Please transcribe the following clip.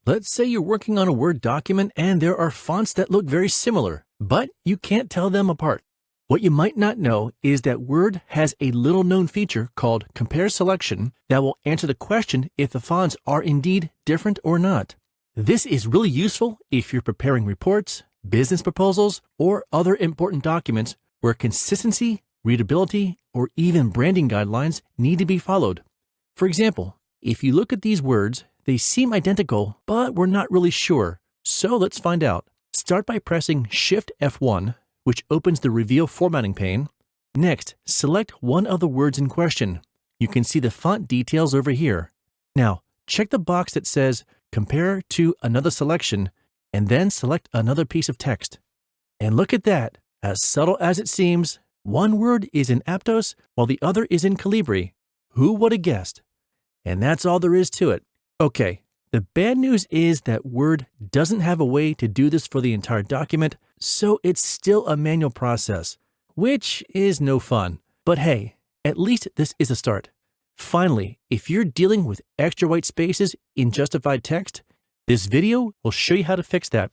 Let's say you're working on a Word document and there are fonts that look very similar, but you can't tell them apart. What you might not know is that Word has a little-known feature called Compare Selection that will answer the question if the fonts are indeed different or not. This is really useful if you're preparing reports, business proposals, or other important documents where consistency, readability, or even branding guidelines need to be followed. For example, if you look at these words, they seem identical, but we're not really sure. So let's find out. Start by pressing Shift F1, which opens the Reveal Formatting pane. Next, select one of the words in question. You can see the font details over here. Now, check the box that says Compare to another selection, and then select another piece of text. And look at that. As subtle as it seems, one word is in Aptos while the other is in Calibri. Who would have guessed? And that's all there is to it. Okay, the bad news is that Word doesn't have a way to do this for the entire document, so it's still a manual process, which is no fun. But hey, at least this is a start. Finally, if you're dealing with extra white spaces in justified text, this video will show you how to fix that.